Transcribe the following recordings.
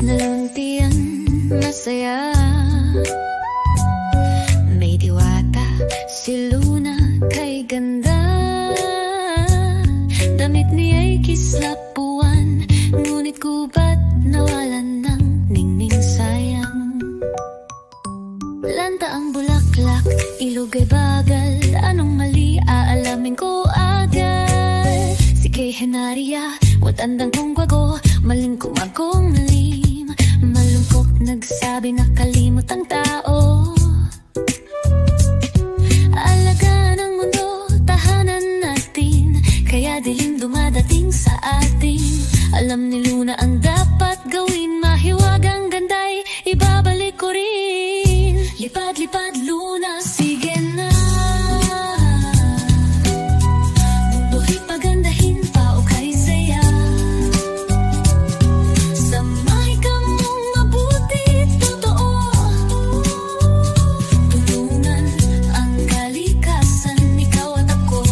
naluntian, masaya. May diwata, si Luna kay ganda. Damit niya'y kislapuan, ngunit gubat nawalan ng ningning sayang. Lanta ang bulaklak, ilog ay bagal. Anong mali, aalamin ko agad. Si kay Henaria, watandang kong gwago, maling kumagong malim. Malungkot nagsabi na kalimot ang tao. Alaga ng mundo, tahanan natin, kaya dilim dumadating sa atin. Alam ni Luna ang dapat gawin, mahiwagang ganday, ibabalik ko rin. Lipad-lipad Luna, sige na. Mundo'y pagandahin pa o kay saya. Samahay ka mong mabuti, totoo. Tulungan ang kalikasan, ikaw at ako.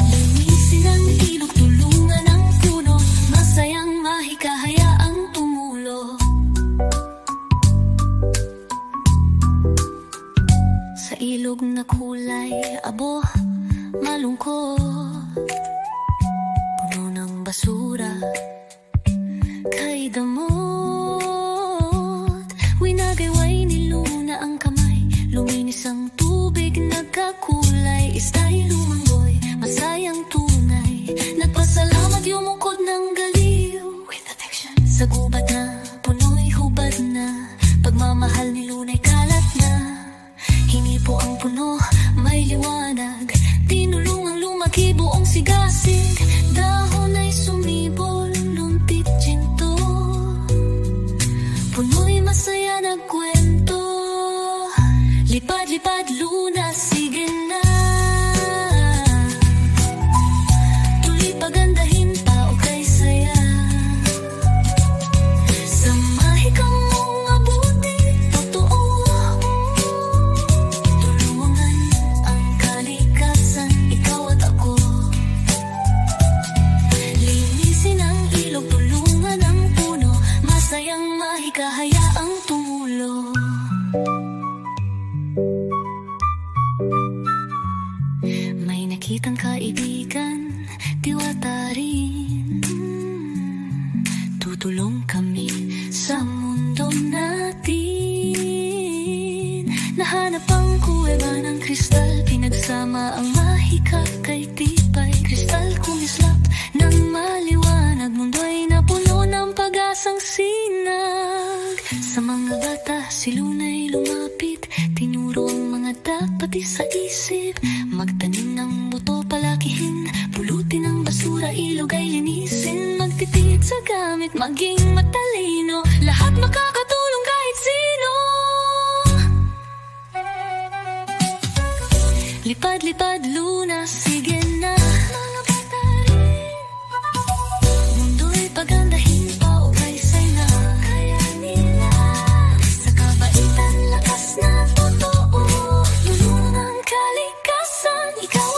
Linisin ang ilog, tulungan ang puno, masayang mahika, hayaang tumulo. Sa ilog na kulay, abo, malungkot, puno ng basura, kay damot. Winagayway ni Luna ang kamay, luminis ang tubig, nagkakulay. Ista'y lumangoy, masayang tunay, nagpasalamat yumukod ng galiw. With affection, sa gubat na, puno'y hubad na, pagmamahal ni Luna'y kalat na. Hinipo ang puno, may liwanag, tinulungang lumaki buong sigasig. Dahon ay sumibol, lumpit ginto, puno'y masaya nagkwento. Lipad-lipad Luna, sige na. Tuloy pagandahin pa o kay saya. Samahay ka mong mabuti, totoo. Tulungan ang kalikasan, ikaw at ako. Linisin ang ilog, tulungan ang puno, masayang mahika, hayaang tumulo. May nakitang kaibigan, diwata rin. Tutulong kami sa mundo natin. Nahanap ang kuweba ng kristal, pinagsama ang mahika kay tibay. Kristal kumislap ng maliwanag, mundo'y napuno ng pag-asang sinag. Sa mga bata, si Luna'y lumapit, tinuro ang mga dapat isa-isip. Magtanim ng buto, palakihin, pulutin ang basura, ilog ay linisin. Magtitipid sa gamit, maging matalino, lahat makakatulong kahit sino. Lipad-lipad Luna, sige na. Mga bata rin, mundo'y pagandahin pa o kay saya. Kaya nila, sa kabaitan, lakas na totoo. Tulungan ang kalikasan, ikaw